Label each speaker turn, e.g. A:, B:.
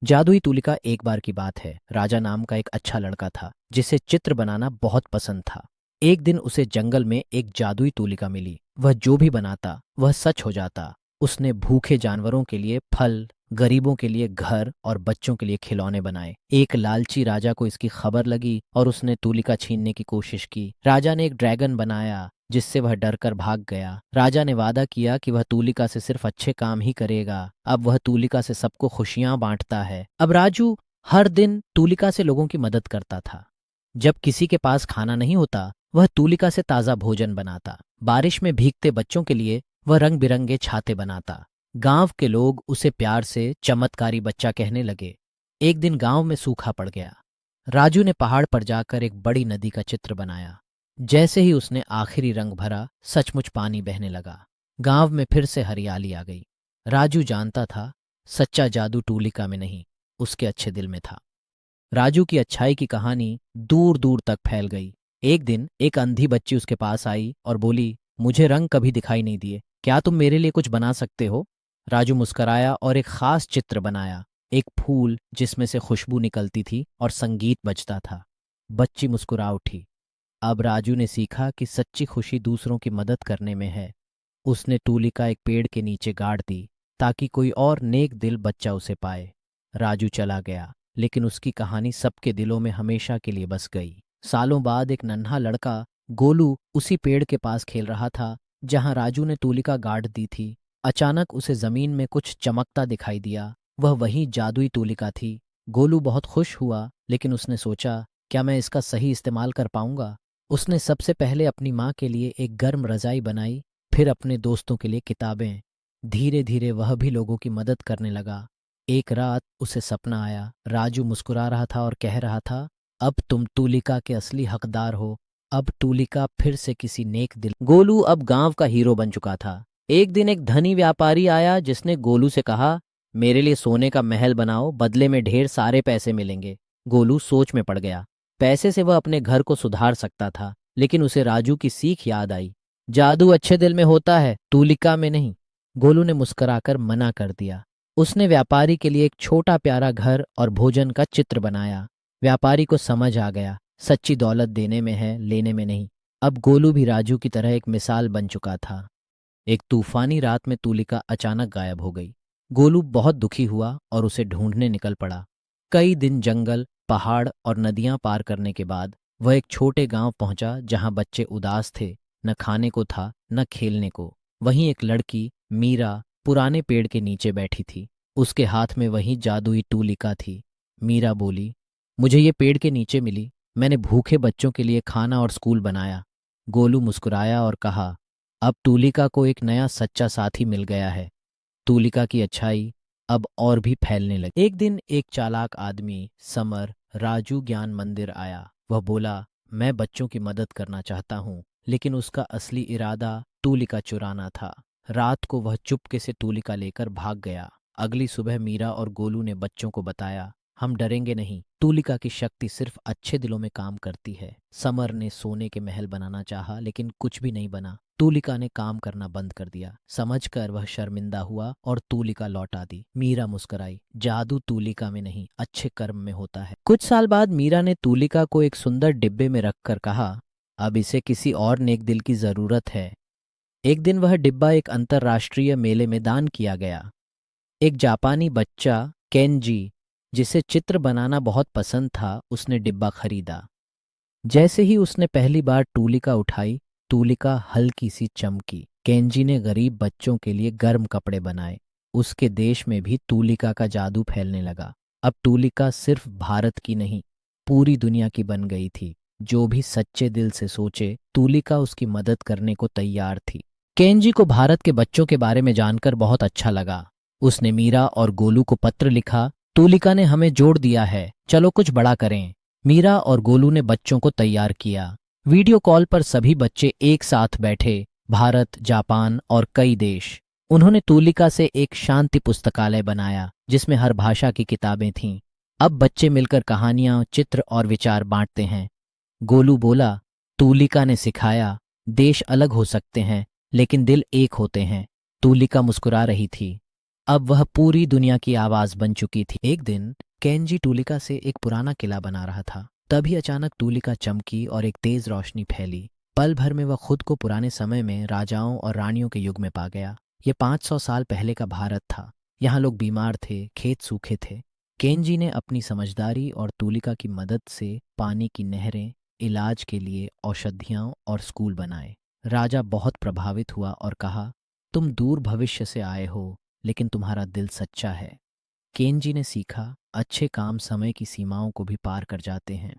A: जादुई तूलिका। एक बार की बात है, राजा नाम का एक अच्छा लड़का था जिसे चित्र बनाना बहुत पसंद था। एक दिन उसे जंगल में एक जादुई तूलिका मिली। वह जो भी बनाता वह सच हो जाता। उसने भूखे जानवरों के लिए फल, गरीबों के लिए घर और बच्चों के लिए खिलौने बनाए। एक लालची राजा को इसकी खबर लगी और उसने तूलिका छीनने की कोशिश की। राजा ने एक ड्रैगन बनाया जिससे वह डरकर भाग गया। राजा ने वादा किया कि वह तूलिका से सिर्फ अच्छे काम ही करेगा। अब वह तूलिका से सबको खुशियां बांटता है। अब राजू हर दिन तूलिका से लोगों की मदद करता था। जब किसी के पास खाना नहीं होता, वह तूलिका से ताज़ा भोजन बनाता। बारिश में भीगते बच्चों के लिए वह रंग बिरंगे छाते बनाता। गांव के लोग उसे प्यार से चमत्कारी बच्चा कहने लगे। एक दिन गांव में सूखा पड़ गया। राजू ने पहाड़ पर जाकर एक बड़ी नदी का चित्र बनाया। जैसे ही उसने आखिरी रंग भरा, सचमुच पानी बहने लगा। गांव में फिर से हरियाली आ गई। राजू जानता था, सच्चा जादू तूलिका में नहीं, उसके अच्छे दिल में था। राजू की अच्छाई की कहानी दूर दूर तक फैल गई। एक दिन एक अंधी बच्ची उसके पास आई और बोली, मुझे रंग कभी दिखाई नहीं दिए, क्या तुम मेरे लिए कुछ बना सकते हो? राजू मुस्कराया और एक खास चित्र बनाया। एक फूल जिसमें से खुशबू निकलती थी और संगीत बजता था। बच्ची मुस्कुरा उठी। अब राजू ने सीखा कि सच्ची खुशी दूसरों की मदद करने में है। उसने तूलिका एक पेड़ के नीचे गाड़ दी ताकि कोई और नेक दिल बच्चा उसे पाए। राजू चला गया, लेकिन उसकी कहानी सबके दिलों में हमेशा के लिए बस गई। सालों बाद एक नन्हा लड़का गोलू उसी पेड़ के पास खेल रहा था जहां राजू ने तूलिका गाड़ दी थी। अचानक उसे जमीन में कुछ चमकता दिखाई दिया। वह वही जादुई तूलिका थी। गोलू बहुत खुश हुआ, लेकिन उसने सोचा, क्या मैं इसका सही इस्तेमाल कर पाऊंगा? उसने सबसे पहले अपनी माँ के लिए एक गर्म रजाई बनाई, फिर अपने दोस्तों के लिए किताबें। धीरे धीरे वह भी लोगों की मदद करने लगा। एक रात उसे सपना आया। राजू मुस्कुरा रहा था और कह रहा था, अब तुम तूलिका के असली हकदार हो। अब तूलिका फिर से किसी नेक दिल। गोलू अब गांव का हीरो बन चुका था। एक दिन एक धनी व्यापारी आया जिसने गोलू से कहा, मेरे लिए सोने का महल बनाओ, बदले में ढेर सारे पैसे मिलेंगे। गोलू सोच में पड़ गया। पैसे से वह अपने घर को सुधार सकता था, लेकिन उसे राजू की सीख याद आई। जादू अच्छे दिल में होता है, तूलिका में नहीं। गोलू ने मुस्कुराकर मना कर दिया। उसने व्यापारी के लिए एक छोटा प्यारा घर और भोजन का चित्र बनाया। व्यापारी को समझ आ गया, सच्ची दौलत देने में है, लेने में नहीं। अब गोलू भी राजू की तरह एक मिसाल बन चुका था। एक तूफानी रात में तूलिका अचानक गायब हो गई। गोलू बहुत दुखी हुआ और उसे ढूंढने निकल पड़ा। कई दिन जंगल, पहाड़ और नदियां पार करने के बाद वह एक छोटे गांव पहुंचा जहां बच्चे उदास थे। न खाने को था, न खेलने को। वहीं एक लड़की, मीरा, पुराने पेड़ के नीचे बैठी थी। उसके हाथ में वही जादुई तूलिका थी। मीरा बोली, मुझे ये पेड़ के नीचे मिली। मैंने भूखे बच्चों के लिए खाना और स्कूल बनाया। गोलू मुस्कुराया और कहा, अब तूलिका को एक नया सच्चा साथी मिल गया है। तूलिका की अच्छाई अब और भी फैलने लगी। एक दिन एक चालाक आदमी, समर, राजू ज्ञान मंदिर आया। वह बोला, मैं बच्चों की मदद करना चाहता हूँ, लेकिन उसका असली इरादा तूलिका चुराना था। रात को वह चुपके से तूलिका लेकर भाग गया। अगली सुबह मीरा और गोलू ने बच्चों को बताया, हम डरेंगे नहीं, तूलिका की शक्ति सिर्फ अच्छे दिलों में काम करती है। समर ने सोने के महल बनाना चाहा, लेकिन कुछ भी नहीं बना। तूलिका ने काम करना बंद कर दिया। समझकर वह शर्मिंदा हुआ और तूलिका लौटा दी। मीरा मुस्कुराई, जादू तूलिका में नहीं, अच्छे कर्म में होता है। कुछ साल बाद मीरा ने तूलिका को एक सुंदर डिब्बे में रखकर कहा, अब इसे किसी और नेक दिल की जरूरत है। एक दिन वह डिब्बा एक अंतर्राष्ट्रीय मेले में दान किया गया। एक जापानी बच्चा, केंजी, जिसे चित्र बनाना बहुत पसंद था, उसने डिब्बा खरीदा। जैसे ही उसने पहली बार तूलिका उठाई, तूलिका हल्की सी चमकी। केंजी ने गरीब बच्चों के लिए गर्म कपड़े बनाए। उसके देश में भी तूलिका का जादू फैलने लगा। अब तूलिका सिर्फ भारत की नहीं, पूरी दुनिया की बन गई थी। जो भी सच्चे दिल से सोचे, तूलिका उसकी मदद करने को तैयार थी। केंजी को भारत के बच्चों के बारे में जानकर बहुत अच्छा लगा। उसने मीरा और गोलू को पत्र लिखा, तूलिका ने हमें जोड़ दिया है, चलो कुछ बड़ा करें। मीरा और गोलू ने बच्चों को तैयार किया। वीडियो कॉल पर सभी बच्चे एक साथ बैठे, भारत, जापान और कई देश। उन्होंने तूलिका से एक शांति पुस्तकालय बनाया जिसमें हर भाषा की किताबें थीं। अब बच्चे मिलकर कहानियां, चित्र और विचार बांटते हैं। गोलू बोला, तूलिका ने सिखाया, देश अलग हो सकते हैं लेकिन दिल एक होते हैं। तूलिका मुस्कुरा रही थी। अब वह पूरी दुनिया की आवाज बन चुकी थी। एक दिन केंजी टूलिका से एक पुराना किला बना रहा था। तभी अचानक टूलिका चमकी और एक तेज रोशनी फैली। पल भर में वह खुद को पुराने समय में राजाओं और रानियों के युग में पा गया। ये 500 साल पहले का भारत था। यहाँ लोग बीमार थे, खेत सूखे थे। केंजी ने अपनी समझदारी और टूलिका की मदद से पानी की नहरें, इलाज के लिए औषधियाँ और स्कूल बनाए। राजा बहुत प्रभावित हुआ और कहा, तुम दूर भविष्य से आए हो, लेकिन तुम्हारा दिल सच्चा है। केंजी ने सीखा, अच्छे काम समय की सीमाओं को भी पार कर जाते हैं।